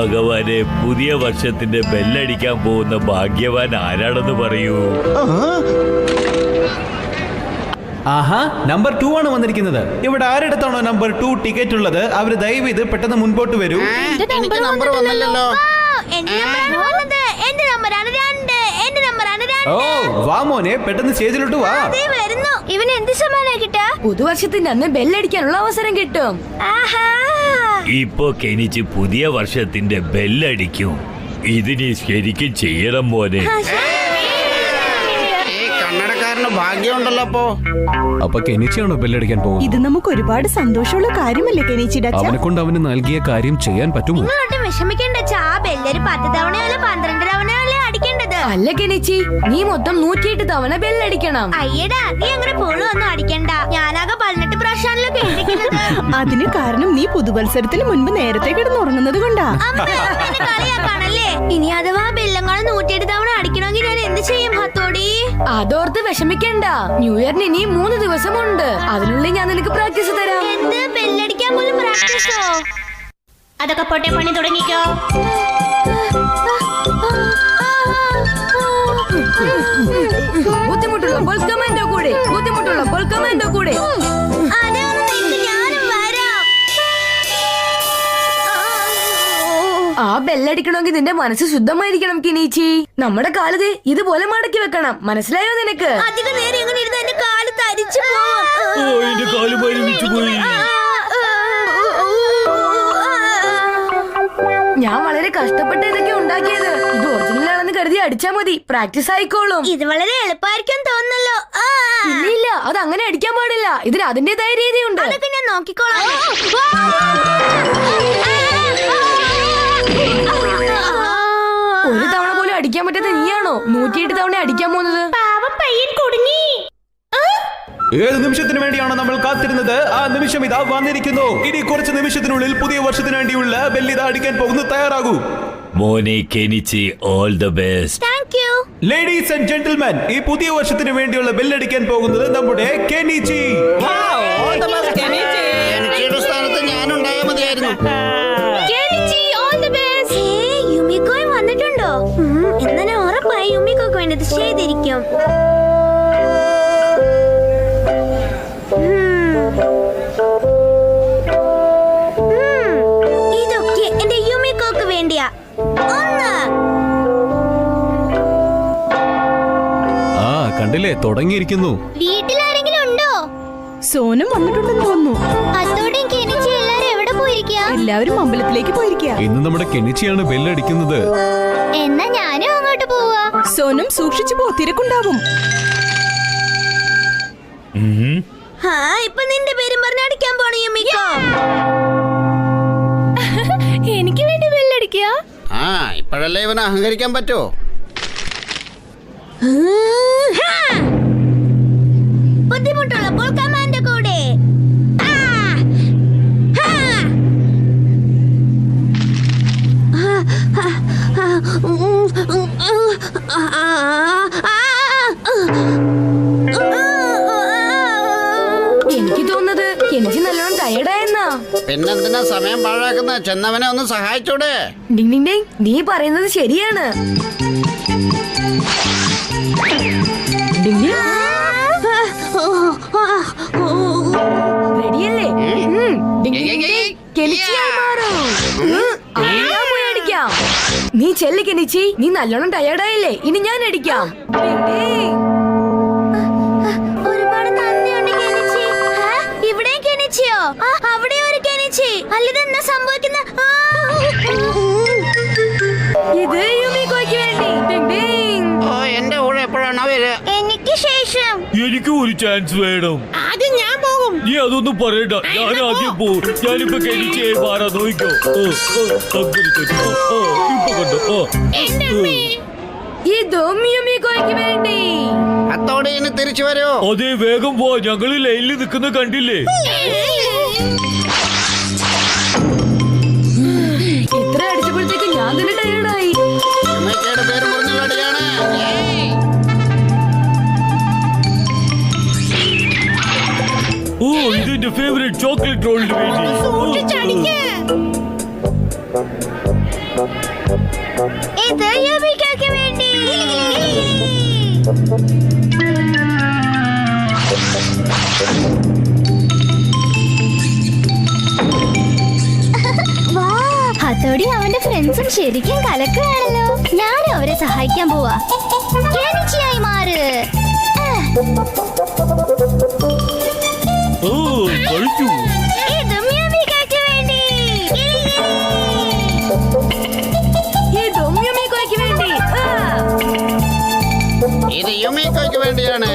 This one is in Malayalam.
ഭഗവാനെ, പുതിയ വർഷത്തിന്റെ ബെല്ലടിക്കാൻ പോകുന്ന ഭാഗ്യവാൻ ആരാണെന്ന് പറയൂ. ആഹാ, നമ്പർ 2 ആണ് വന്നിരിക്കുന്നത്. ഇവിടെ ആരെടുത്താണോ നമ്പർ 2 ടിക്കറ്റ് ഉള്ളത് അവര് ദയവ് ഇത് പെട്ടെന്ന് മുൻപോട്ട് വരൂ. എനിക്ക് നമ്പർ വന്നില്ലല്ലോ. ഓ വാ മോനെ, പെട്ടെന്ന് സ്റ്റേജിലോട്ട് വാ. ഇവന് എന്ത് സമ്മാനം കിട്ടാ? പുതുവർഷത്തിന്റെ അന്ന് ബെല്ലടിക്കാനുള്ള അവസരം കിട്ടും. ഇപ്പൊ കെനിച്ച് പുതിയ വർഷത്തിന്റെ ബെല്ലടിക്കും. ഇതിനി ശരിക്കും ചെയ്യണം മോനെ. കന്നഡക്കാരന് ഭാഗ്യമുണ്ടല്ലോ. അപ്പൊ കെനിച്ചിയാണോ ബെല്ലടിക്കാൻ പോകുന്നത്? ഇത് നമുക്ക് ഒരുപാട് സന്തോഷമുള്ള കാര്യമല്ലേ കെനിച്ചിയുടെ അച്ഛാ? അവനെ കൊണ്ട് അവന് നൽകിയ കാര്യം ചെയ്യാൻ പറ്റുമോ? നിങ്ങളൊട്ടും വിഷമിക്കണ്ട. ആ ബെല്ലൊരു 10 തവണയല്ല 12 തവണയല്ലേ അടിക്കേണ്ടത്. അല്ല കെനിച്ചി, നീ മൊത്തം 108 തവണ ബെല്ലടിക്കണം. അയ്യടാ, നീ അങ്ങനെ പോളും ഒന്നും അടിക്കണ്ട. ഞാനാകെ 18 പ്രാവശ്യമാണല്ലോ കേട്ടിരിക്കുന്നത്. അതിന് കാരണം നീ പുതുവത്സരത്തിന് മുൻപ് നേരത്തെ കിടന്നുറങ്ങുന്നത് കൊണ്ടാ. കളിയാക്കാണല്ലേ? ഇനി അഥവാ ബെല്ലങ്ങൾ 108 തവണ അടിക്കണമെങ്കിൽ ഞാൻ എന്ത് ചെയ്യും ഹത്തോടി? അതോർത്ത് വിഷമിക്കണ്ട. ന്യൂ ഇയറിന് ഇനി 3 ദിവസമുണ്ട്. അതിനുള്ളിൽ ഞാൻ നിനക്ക് പ്രാക്ടീസ് തരാം. എന്ത് ബെല്ലടിക്കാൻ പോലും പ്രാക്ടീസോ? അതൊക്കെ പൊട്ടെ, പണി തുടങ്ങിക്കോ. ബുദ്ധിമുട്ടുള്ളപ്പോൾ കമന്റോ കൂടെ, ബുദ്ധിമുട്ടുള്ളപ്പോൾ കമന്റോ കൂടെ. ആ ബെല്ലടിക്കണമെങ്കിൽ നിന്റെ മനസ്സ് ശുദ്ധമായിരിക്കണം കിനീച്ചി. നമ്മുടെ കാല് ഇതുപോലെ മടക്കി വെക്കണം. മനസ്സിലായോ നിനക്ക്? അധികം നേരം ഇങ്ങനെ ഇരുന്ന് എന്റെ കാല് തരിച്ചു പോയി. ഞാൻ വളരെ കഷ്ടപ്പെട്ട് ഇതൊക്കെ ഉണ്ടാക്കിയത്. ഇത് ഒറിജിനൽ ആണെന്ന് കരുതി അടിച്ചാ മതി, പ്രാക്ടീസ് ആയിക്കോളും. ഇത് വളരെ എളുപ്പമായിരിക്കും തോന്നല്ലോ. ഇല്ല, അത് അങ്ങനെ അടിക്കാൻ പാടില്ല. ഇതിന് അതിന്റേതായ രീതിയുണ്ട്. അതൊക്കെ ഞാൻ നോക്കിക്കോളാം. ഒരു തവണ പോലും അടിക്കാൻ പറ്റാത്ത നീയാണോ 108 തവണ അടിക്കാൻ പോകുന്നത്? പാവം പയ്യൻ കുടുങ്ങി. ഏത് നിമിഷത്തിന് വേണ്ടിയാണോ നമ്മൾ കാത്തിരുന്നത്? ആ നിമിഷം ഇതാ വന്നിരിക്കുന്നു. ഇനി കുറച്ച് നിമിഷത്തിനുള്ളിൽ പുതിയ വർഷത്തിന് വേണ്ടിയുള്ള ബെല്ലിത അടിക്കാൻ പോകുന്നു. തയ്യാറാകൂ മോനെ കെനിച്ച്. All the best. Thank you. Ladies and gentlemen, ഈ പുതിയ വർഷത്തിന് വേണ്ടിയുള്ള ബെല്ലടിക്കാൻ പോകുന്നത് നമ്മുടെ കെനിച്ചി. കെനിച്ചിയുടെ സ്ഥാനത്ത് ഞാനുണ്ടായാൽ മതിയായിരുന്നു. യുമിക്കോയും വന്നിട്ടുണ്ടോ? എന്നാ ഉറപ്പായി യുമിക്കോക്ക് വേണ്ടത് ചെയ്തിരിക്കും. ഇതൊക്കെ എന്റെ യുമിക്കോക്ക് വേണ്ടിയാ. ആ കണ്ടില്ലേ, തുടങ്ങിയിരിക്കുന്നു. വീട്ടിലാരെങ്കിലും ഉണ്ടോ? സോനം വന്നിട്ടുണ്ടെന്ന് തോന്നുന്നു. അതോടെയും കെനിച്ചി എല്ലാരും എവിടെ പോയിരിക്കാ? എല്ലാവരും അമ്പലത്തിലേക്ക് പോയിരിക്കുക. ഇന്ന് നമ്മുടെ കെനിച്ചിയാണ് ബെല്ലടിക്കുന്നത്. എന്നാ ഞാനും അങ്ങോട്ട് പോവാ. സോനം സൂക്ഷിച്ചു പോ, തിരക്കുണ്ടാവും. ഇപ്പൊ നിന്റെ പേരും പറഞ്ഞ് അടിക്കാൻ പോണ യുമിക്കോ. എനിക്ക് വേണ്ടി ബെല്ലടിക്കുക. ഇപ്പോഴല്ലേ ഇവന് അഹങ്കരിക്കാൻ പറ്റോ? ബുദ്ധിമുട്ടുള്ളപ്പോൾ കമാൻഡ് കൂടെ. എനിക്ക് തോന്നുന്നത് കെനിച്ചി നല്ലോണം ടയർഡായെന്നാ. പിന്നെന്തിനാ സമയം പാഴാക്കുന്ന? ചെന്നവനെ ഒന്ന് സഹായിച്ചൂടെ? ഡിങ് ഡിങ് ഡിങ്, നീ പറയുന്നത് ശരിയാണ്. റെഡിയല്ലേ? കെനിച്ചിയായി മാറൂ. ഞാൻ പോയി അടിക്കാം. നീ ചെല്ല് കെനിച്ചി, നീ നല്ലോണം ടയർഡായില്ലേ? ഇനി ഞാൻ അടിക്കാം. ഒരുപാട് നന്ദിയുണ്ട് കെനിച്ചി. ഇവിടെ കെനിച്ചിയോ? അവിടെ ഒരു കെനിച്ചി. അല്ലിതെന്നാ സംഭവിക്കുന്ന? ഇത് യുമിക്കോയ്ക്ക് വേണ്ടി. Ding Ding. എന്റെ കൂടെ എപ്പോഴാണ് അവര്? എനിക്ക് ശേഷം. എനിക്ക് ഒരു ചാൻസ് വേണം. ആദ്യം ഞാൻ പോകും. നീ അതൊന്നും പറയണ്ട, ഞാൻ ആദ്യം പോകും. ഞാനിപ്പോ കെനിച്ചിയായി മാറാൻ നോക്കോ. ഇപ്പൊ കണ്ടോ? ഇതും യുമിക്കോയ്ക്ക് വേണ്ടി. അത്തോടെ ഇനി തിരിച്ചു വരൂ. അതെ, വേഗം പോ. ഞങ്ങള് ലൈനിൽ നിൽക്കുന്ന കണ്ടില്ലേ? ഇത്ര അടിച്ചപ്പോഴത്തേക്ക് ഞാൻ തന്നെ ടയർഡായി. അമ്മയ്ക്കയുടെ പേര് പറഞ്ഞ കളിയാണ്. ഓ, ഇതെന്റെ ഫേവറേറ്റ് ചോക്ലേറ്റ് റോളിന് വേണ്ടി. ഇത് യുമിക്കോയ്ക്ക് വേണ്ടി. അതോടെ അവന്റെ ഫ്രണ്ട്സും ശരിക്കും കലക്കുകയാണല്ലോ. ഞാനും അവരെ സഹായിക്കാൻ പോവാ. കെനിച്ചിയായി മാറ്. ഓ കഴിക്കൂ. ഇതും യുമിക്കോയ്ക്ക് വേണ്ടി. ഇതും യുമിക്കോയ്ക്ക് വേണ്ടി. ഇത് യുമിക്കോയ്ക്ക് വേണ്ടിയാണ്.